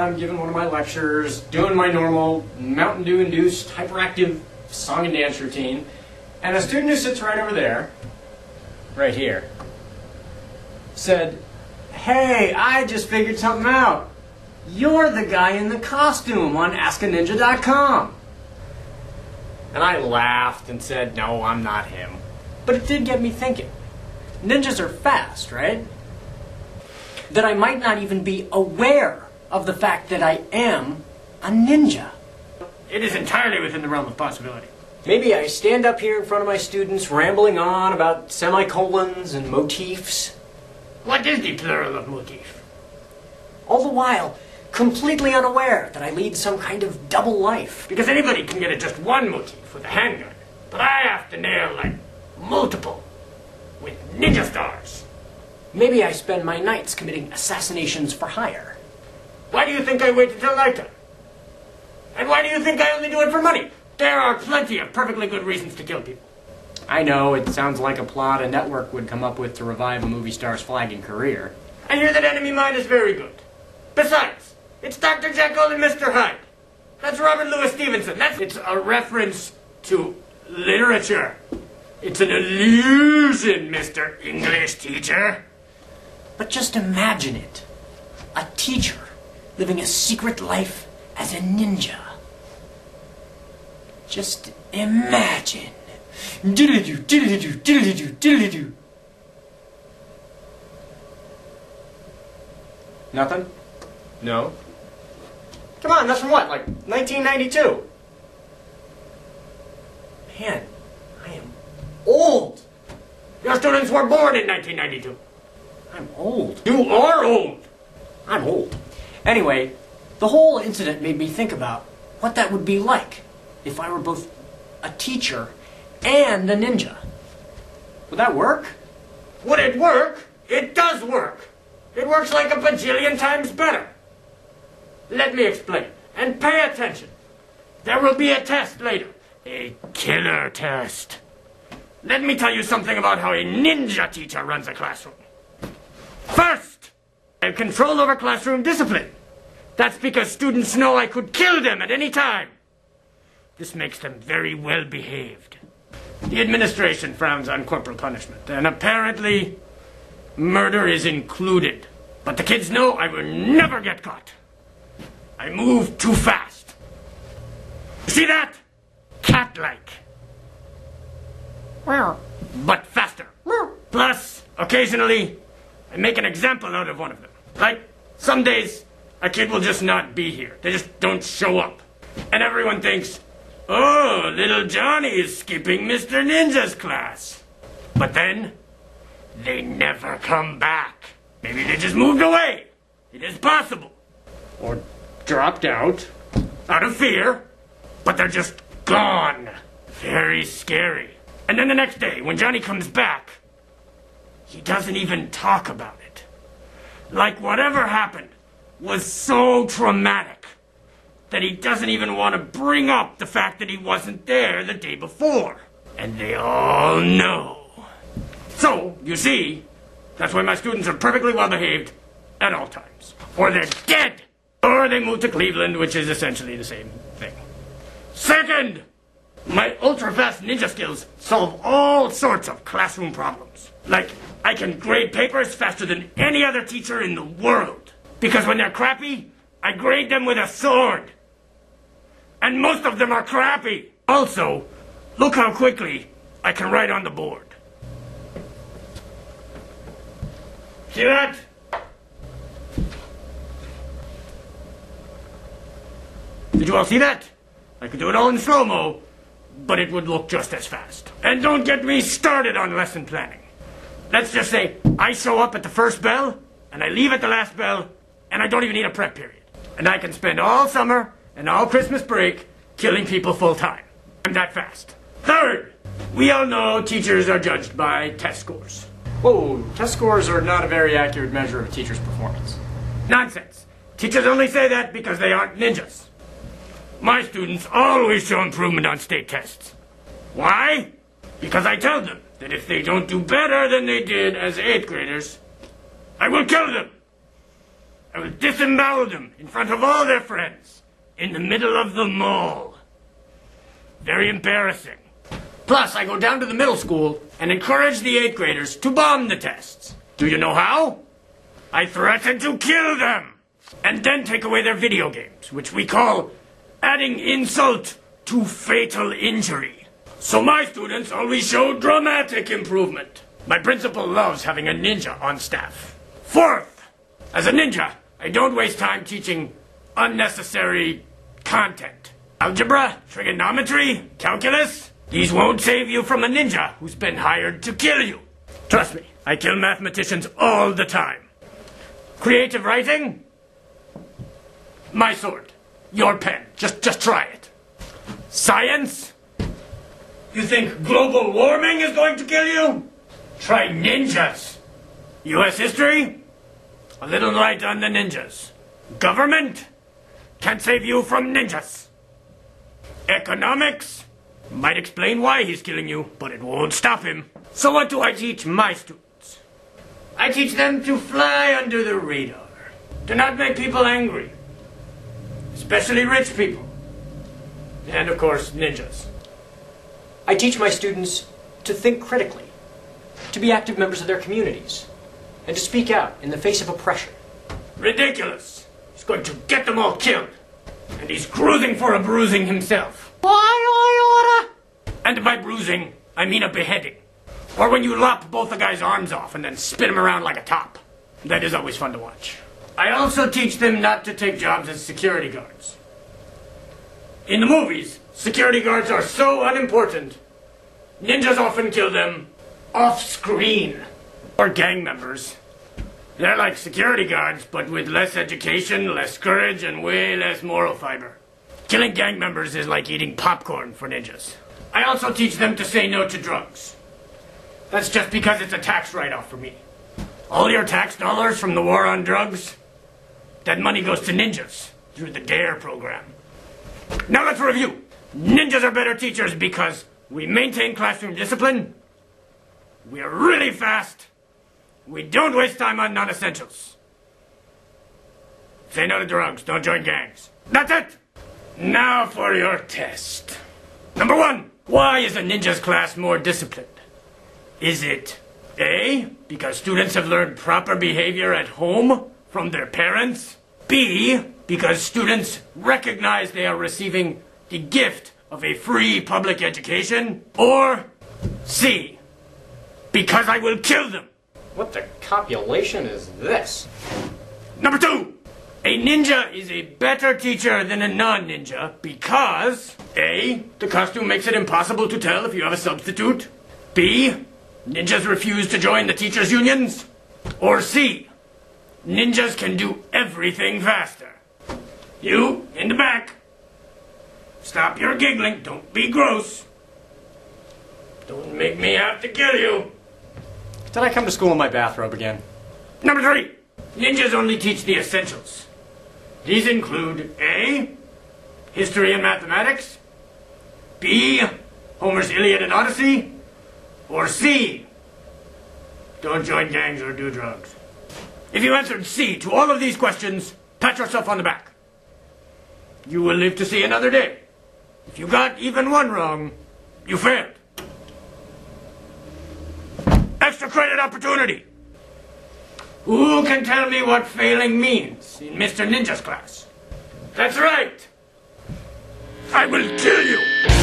I'm giving one of my lectures, doing my normal Mountain Dew-induced hyperactive song and dance routine, and a student who sits right over there, right here, said, "Hey, I just figured something out. You're the guy in the costume on AskANinja.com." And I laughed and said, "No, I'm not him." But it did get me thinking. Ninjas are fast, right? That I might not even be aware of the fact that I am a ninja. It is entirely within the realm of possibility. Maybe I stand up here in front of my students rambling on about semicolons and motifs. What is the plural of motif? All the while, completely unaware that I lead some kind of double life. Because anybody can get at just one motif with a handgun. But I have to nail, like, multiple with ninja stars. Maybe I spend my nights committing assassinations for hire. Why do you think I wait until nighttime? And why do you think I only do it for money? There are plenty of perfectly good reasons to kill people. I know, it sounds like a plot a network would come up with to revive a movie star's flagging career. I hear that Enemy Mine is very good. Besides, it's Dr. Jekyll and Mr. Hyde. That's Robert Louis Stevenson. It's a reference to literature. It's an illusion, Mr. English teacher. But just imagine it. A teacher living a secret life as a ninja. Just imagine. Diddly-doo, diddly-doo, diddly-doo, diddly-doo. Nothing? No? Come on, that's from what, like 1992? Man, I am old. Your students were born in 1992. I'm old. You are old. I'm old. Anyway, the whole incident made me think about what that would be like if I were both a teacher and a ninja. Would that work? Would it work? It does work. It works like a bajillion times better. Let me explain. And pay attention. There will be a test later. A killer test. Let me tell you something about how a ninja teacher runs a classroom. First, I have control over classroom discipline. That's because students know I could kill them at any time. This makes them very well behaved. The administration frowns on corporal punishment, and apparently murder is included. But the kids know I will never get caught. I move too fast. See that? Cat-like. But faster. Plus, occasionally, I make an example out of one of them. Like, some days, a kid will just not be here. They just don't show up. And everyone thinks, "Oh, little Johnny is skipping Mr. Ninja's class." But then, they never come back. Maybe they just moved away. It is possible. Or dropped out of fear. But they're just gone. Very scary. And then the next day, when Johnny comes back, he doesn't even talk about it. Like whatever happened was so traumatic that he doesn't even want to bring up the fact that he wasn't there the day before. And they all know. So, you see, that's why my students are perfectly well behaved at all times. Or they're dead. Or they move to Cleveland, which is essentially the same thing. Second, my ultra-fast ninja skills solve all sorts of classroom problems. Like, I can grade papers faster than any other teacher in the world. Because when they're crappy, I grade them with a sword. And most of them are crappy. Also, look how quickly I can write on the board. See that? Did you all see that? I could do it all in slow-mo, but it would look just as fast. And don't get me started on lesson planning. Let's just say I show up at the first bell, and I leave at the last bell, and I don't even need a prep period. And I can spend all summer and all Christmas break killing people full-time. I'm that fast. Third, we all know teachers are judged by test scores. Whoa, test scores are not a very accurate measure of a teacher's performance. Nonsense. Teachers only say that because they aren't ninjas. My students always show improvement on state tests. Why? Because I tell them that if they don't do better than they did as 8th graders, I will kill them. I will disembowel them in front of all their friends, in the middle of the mall. Very embarrassing. Plus, I go down to the middle school and encourage the 8th graders to bomb the tests. Do you know how? I threaten to kill them, and then take away their video games, which we call adding insult to fatal injury. So my students always show dramatic improvement. My principal loves having a ninja on staff. 4th, as a ninja, I don't waste time teaching unnecessary content. Algebra, trigonometry, calculus, these won't save you from a ninja who's been hired to kill you. Trust me, I kill mathematicians all the time. Creative writing? My sword. Your pen. Just try it. Science? You think global warming is going to kill you? Try ninjas. U.S. history? A little light on the ninjas. Government? Can't save you from ninjas. Economics? Might explain why he's killing you, but it won't stop him. So what do I teach my students? I teach them to fly under the radar. Do not make people angry. Especially rich people. And of course, ninjas. I teach my students to think critically, to be active members of their communities, and to speak out in the face of oppression. Ridiculous! He's going to get them all killed. And he's cruising for a bruising himself. And by bruising, I mean a beheading. Or when you lop both the guy's arms off and then spin him around like a top. That is always fun to watch. I also teach them not to take jobs as security guards. In the movies, security guards are so unimportant, ninjas often kill them off-screen. Or gang members. They're like security guards, but with less education, less courage, and way less moral fiber. Killing gang members is like eating popcorn for ninjas. I also teach them to say no to drugs. That's just because it's a tax write-off for me. All your tax dollars from the war on drugs, that money goes to ninjas through the DARE program. Now let's review. Ninjas are better teachers because we maintain classroom discipline, we're really fast, we don't waste time on non-essentials. Say no to drugs, don't join gangs. That's it! Now for your test. Number 1, why is a ninja's class more disciplined? Is it A, because students have learned proper behavior at home from their parents? B, because students recognize they are receiving the gift of a free public education? Or C, because I will kill them? What the copulation is this? Number 2, a ninja is a better teacher than a non-ninja because A, the costume makes it impossible to tell if you have a substitute. B, ninjas refuse to join the teachers' unions. Or C, ninjas can do everything faster. You, in the back. Stop your giggling. Don't be gross. Don't make me have to kill you. Did I come to school in my bathrobe again? Number 3, ninjas only teach the essentials. These include A, history and mathematics, B, Homer's Iliad and Odyssey, or C, don't join gangs or do drugs. If you answered C to all of these questions, pat yourself on the back. You will live to see another day. If you got even one wrong, you failed. Extra credit opportunity. Who can tell me what failing means in Mr. Ninja's class? That's right. I will kill you.